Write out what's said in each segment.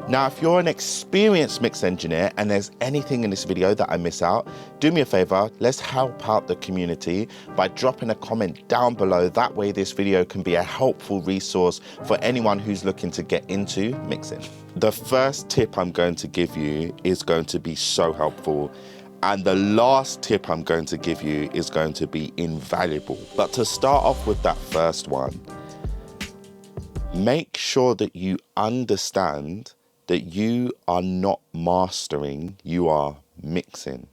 Now, if you're an experienced mix engineer and there's anything in this video that I miss out, do me a favor, let's help out the community by dropping a comment down below. That way this video can be a helpful resource for anyone who's looking to get into mixing. The first tip I'm going to give you is going to be so helpful. And the last tip I'm going to give you is going to be invaluable. But to start off with that first one, make sure that you understand that you are not mastering, you are mixing.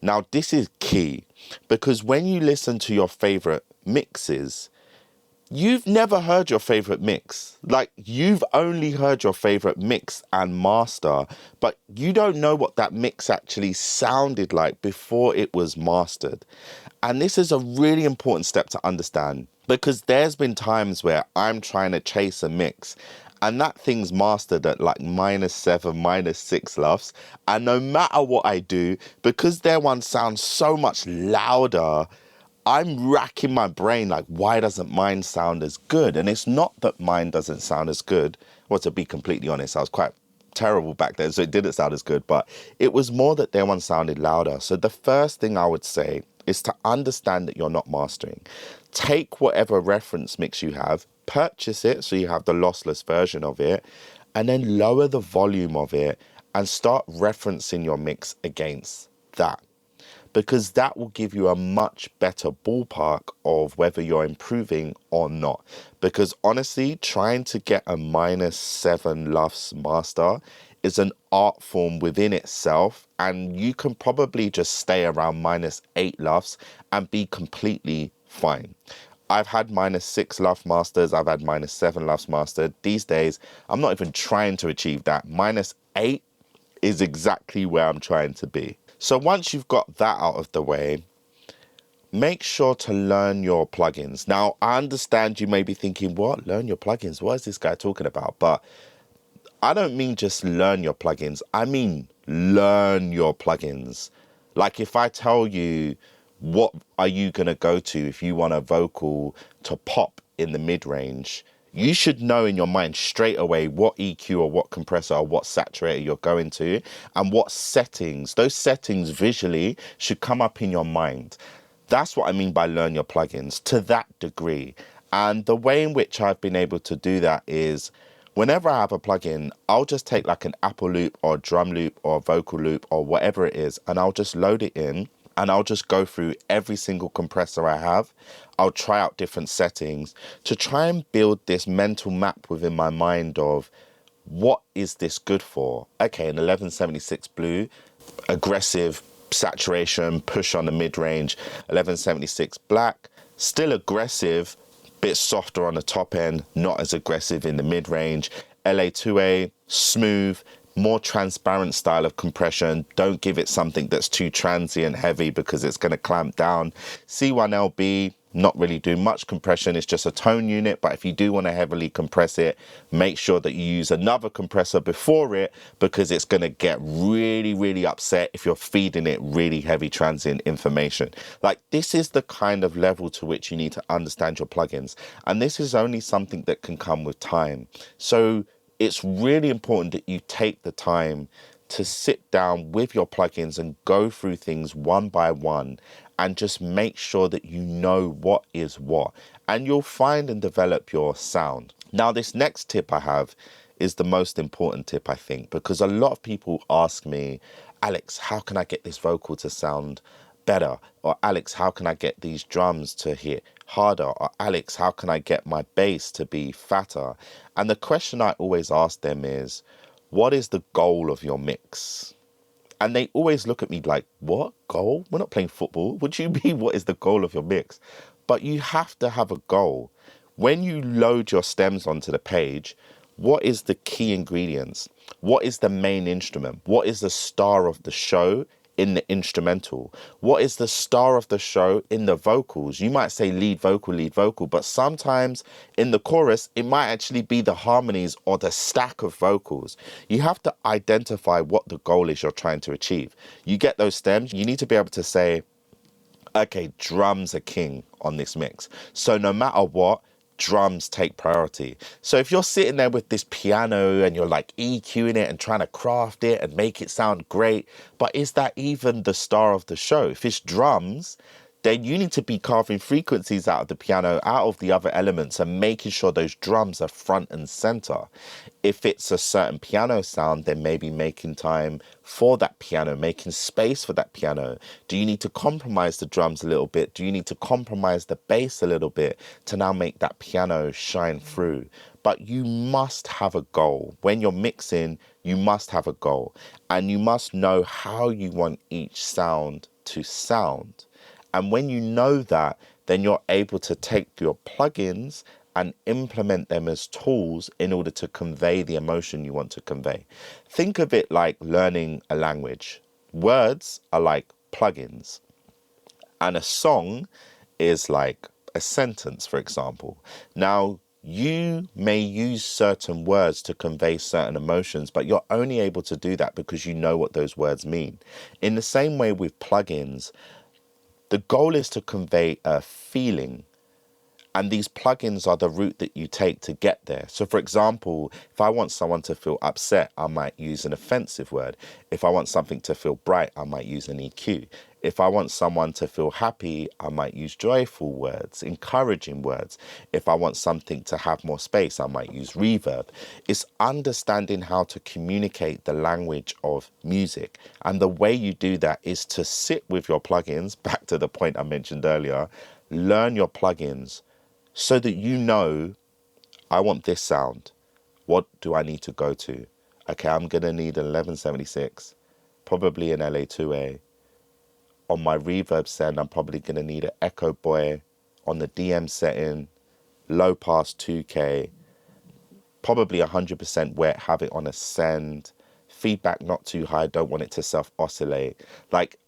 Now, this is key because when you listen to your favorite mixes, you've never heard your favorite mix. Like, you've only heard your favorite mix and master, but you don't know what that mix actually sounded like before it was mastered. And this is a really important step to understand because there's been times where I'm trying to chase a mix and that thing's mastered at like -7, -6 LUFS. And no matter what I do, because their one sounds so much louder, I'm racking my brain like, why doesn't mine sound as good? And it's not that mine doesn't sound as good. Well, to be completely honest, I was quite terrible back then, so it didn't sound as good, but it was more that their one sounded louder. So the first thing I would say is to understand that you're not mastering. Take whatever reference mix you have, purchase it so you have the lossless version of it, and then lower the volume of it and start referencing your mix against that, because that will give you a much better ballpark of whether you're improving or not. Because honestly, trying to get a -7 LUFS master is an art form within itself, and you can probably just stay around -8 LUFS and be completely fine. I've had -6 LUFS masters, I've had -7 LUFS mastered. These days, I'm not even trying to achieve that. -8 is exactly where I'm trying to be. So once you've got that out of the way, make sure to learn your plugins. Now, I understand you may be thinking, what? Learn your plugins? What is this guy talking about? But I don't mean just learn your plugins. I mean learn your plugins. Like if I tell you, what are you going to go to if you want a vocal to pop in the mid-range, you should know in your mind straight away what EQ or what compressor or what saturator you're going to and what settings. Those settings visually should come up in your mind. That's what I mean by learn your plugins to that degree. And the way in which I've been able to do that is whenever I have a plugin, I'll just take like an Apple loop or a drum loop or a vocal loop or whatever it is, and I'll just load it in. And I'll just go through every single compressor I have. I'll try out different settings to try and build this mental map within my mind of what is this good for? Okay, an 1176 blue, aggressive saturation, push on the mid-range. 1176 black, still aggressive, bit softer on the top end, not as aggressive in the mid-range. LA2A, smooth, more transparent style of compression. Don't give it something that's too transient heavy because it's going to clamp down. C1LB, not really doing much compression. It's just a tone unit, but if you do want to heavily compress it, make sure that you use another compressor before it because it's going to get really, really upset if you're feeding it really heavy transient information. Like, this is the kind of level to which you need to understand your plugins. And this is only something that can come with time. So it's really important that you take the time to sit down with your plugins and go through things one by one and just make sure that you know what is what. And you'll find and develop your sound. Now, this next tip I have is the most important tip, I think, because a lot of people ask me, Alex, how can I get this vocal to sound better? Or Alex, how can I get these drums to hit harder? Or Alex, how can I get my bass to be fatter? And the question I always ask them is, what is the goal of your mix? And they always look at me like, what goal? We're not playing football. What do you mean, what is the goal of your mix? But you have to have a goal. When you load your stems onto the page, what is the key ingredients? What is the main instrument? What is the star of the show in the instrumental? What is the star of the show in the vocals? You might say lead vocal, but sometimes in the chorus, it might actually be the harmonies or the stack of vocals. You have to identify what the goal is you're trying to achieve. You get those stems, you need to be able to say, okay, drums are king on this mix. So no matter what, drums take priority. So if you're sitting there with this piano and you're like EQing it and trying to craft it and make it sound great, but is that even the star of the show? If it's drums, then you need to be carving frequencies out of the piano, out of the other elements, and making sure those drums are front and center. If it's a certain piano sound, then maybe making time for that piano, making space for that piano. Do you need to compromise the drums a little bit? Do you need to compromise the bass a little bit to now make that piano shine through? But you must have a goal. When you're mixing, you must have a goal. And you must know how you want each sound to sound. And when you know that, then you're able to take your plugins and implement them as tools in order to convey the emotion you want to convey. Think of it like learning a language. Words are like plugins, and a song is like a sentence, for example. Now, you may use certain words to convey certain emotions, but you're only able to do that because you know what those words mean. In the same way with plugins, the goal is to convey a feeling, and these plugins are the route that you take to get there. So for example, if I want someone to feel upset, I might use an offensive word. If I want something to feel bright, I might use an EQ. If I want someone to feel happy, I might use joyful words, encouraging words. If I want something to have more space, I might use reverb. It's understanding how to communicate the language of music. And the way you do that is to sit with your plugins, back to the point I mentioned earlier, learn your plugins so that you know, I want this sound. What do I need to go to? Okay, I'm going to need an 1176, probably an LA2A. On my reverb send, I'm probably going to need an Echo Boy. On the DM setting, low pass 2K, probably 100% wet, have it on a send. Feedback not too high, don't want it to self-oscillate. Like,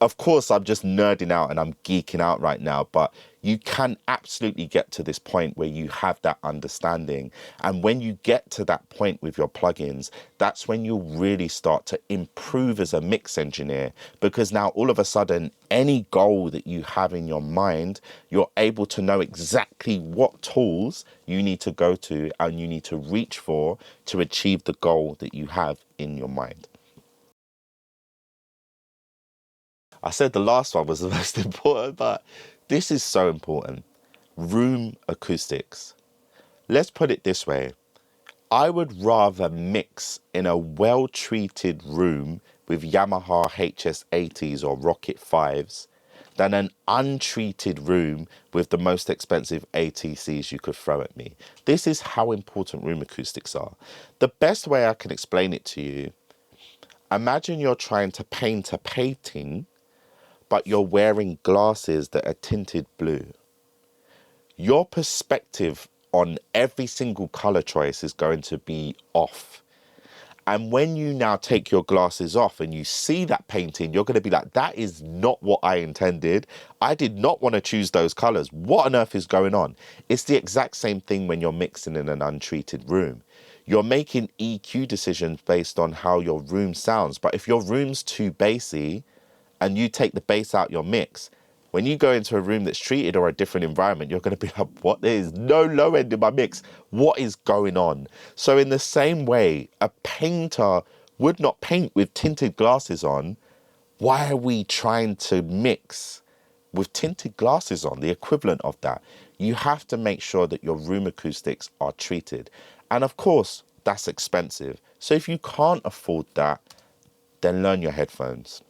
of course, I'm just nerding out and I'm geeking out right now, but you can absolutely get to this point where you have that understanding. And when you get to that point with your plugins, that's when you'll really start to improve as a mix engineer, because now all of a sudden, any goal that you have in your mind, you're able to know exactly what tools you need to go to and you need to reach for to achieve the goal that you have in your mind. I said the last one was the most important, but this is so important. Room acoustics. Let's put it this way. I would rather mix in a well-treated room with Yamaha HS80s or Rocket 5s than an untreated room with the most expensive ATCs you could throw at me. This is how important room acoustics are. The best way I can explain it to you, imagine you're trying to paint a painting but you're wearing glasses that are tinted blue. Your perspective on every single color choice is going to be off. And when you now take your glasses off and you see that painting, you're going to be like, that is not what I intended. I did not want to choose those colors. What on earth is going on? It's the exact same thing when you're mixing in an untreated room. You're making EQ decisions based on how your room sounds. But if your room's too bassy, and you take the bass out your mix, when you go into a room that's treated or a different environment, you're going to be like, what? There is no low end in my mix. What is going on? So in the same way, a painter would not paint with tinted glasses on. Why are we trying to mix with tinted glasses on, the equivalent of that? You have to make sure that your room acoustics are treated. And of course, that's expensive. So if you can't afford that, then learn your headphones.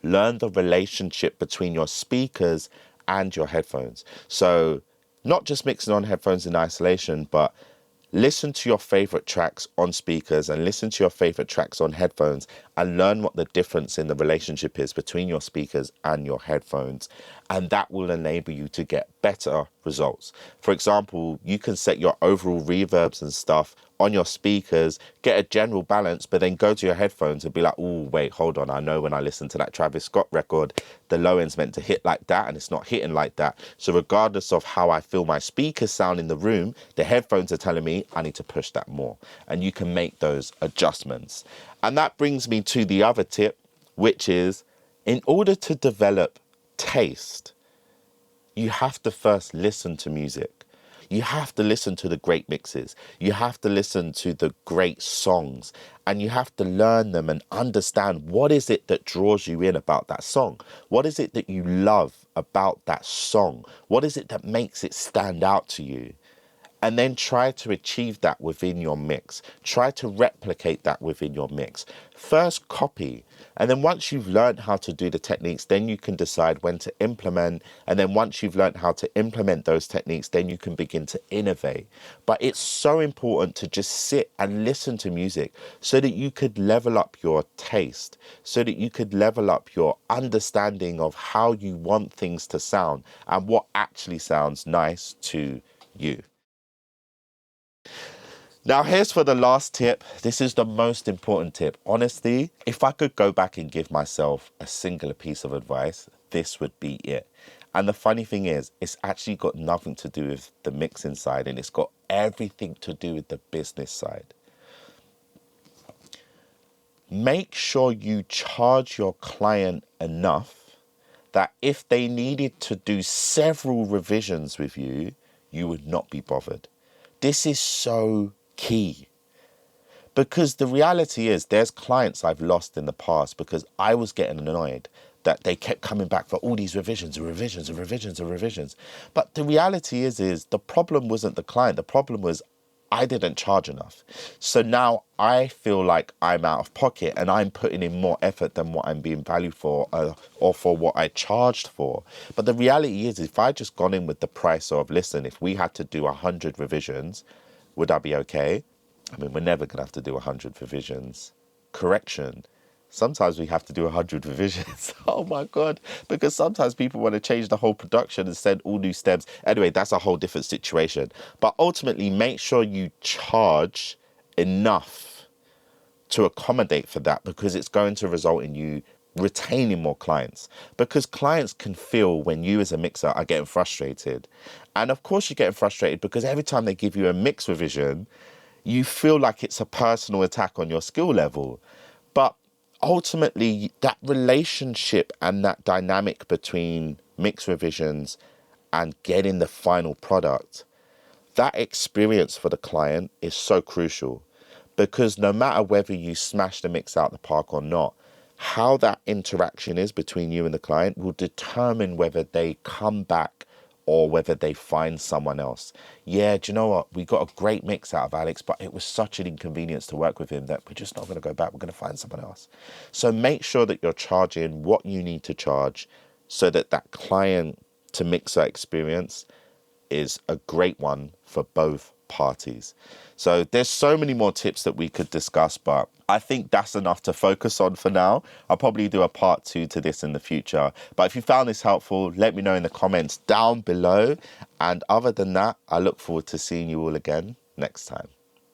Learn the relationship between your speakers and your headphones. So not just mixing on headphones in isolation, but listen to your favorite tracks on speakers and listen to your favorite tracks on headphones and learn what the difference in the relationship is between your speakers and your headphones. And that will enable you to get better results. For example, you can set your overall reverbs and stuff on your speakers, get a general balance, but then go to your headphones and be like, oh, wait, hold on. I know when I listen to that Travis Scott record, the low end's meant to hit like that and it's not hitting like that. So regardless of how I feel my speakers sound in the room, the headphones are telling me I need to push that more. And you can make those adjustments. And that brings me to the other tip, which is in order to develop taste, you have to first listen to music. You have to listen to the great mixes. You have to listen to the great songs, and you have to learn them and understand what is it that draws you in about that song. What is it that you love about that song? What is it that makes it stand out to you? And then try to achieve that within your mix. Try to replicate that within your mix. First copy. And then once you've learned how to do the techniques, then you can decide when to implement. And then once you've learned how to implement those techniques, then you can begin to innovate. But it's so important to just sit and listen to music so that you could level up your taste, so that you could level up your understanding of how you want things to sound and what actually sounds nice to you. Now, here's for the last tip. This is the most important tip. Honestly, if I could go back and give myself a singular piece of advice, this would be it. And the funny thing is, it's actually got nothing to do with the mixing side, and it's got everything to do with the business side. Make sure you charge your client enough that if they needed to do several revisions with you, you would not be bothered. This is so key, because the reality is there's clients I've lost in the past because I was getting annoyed that they kept coming back for all these revisions and revisions and revisions and revisions. But the reality is the problem wasn't the client. The problem was I didn't charge enough. So now I feel like I'm out of pocket and I'm putting in more effort than what I'm being valued for, or for what I charged for. But the reality is, if I just gone in with the price of, listen, if we had to do 100 revisions, would I be okay? I mean, we're never going to have to do 100 revisions. Correction. Sometimes we have to do 100 revisions. Oh my God. Because sometimes people want to change the whole production and send all new stems. Anyway, that's a whole different situation. But ultimately, make sure you charge enough to accommodate for that, because it's going to result in you retaining more clients, because clients can feel when you as a mixer are getting frustrated. And of course you're getting frustrated because every time they give you a mix revision, you feel like it's a personal attack on your skill level. But ultimately, that relationship and that dynamic between mix revisions and getting the final product, that experience for the client is so crucial, because no matter whether you smash the mix out the park or not, how that interaction is between you and the client will determine whether they come back or whether they find someone else. Yeah, do you know what? We got a great mix out of Alex, but it was such an inconvenience to work with him that we're just not going to go back. We're going to find someone else. So make sure that you're charging what you need to charge so that that client to mixer experience is a great one for both parties. So there's so many more tips that we could discuss, but I think that's enough to focus on for now. I'll probably do a part 2 to this in the future. But if you found this helpful, let me know in the comments down below. And other than that, I look forward to seeing you all again next time.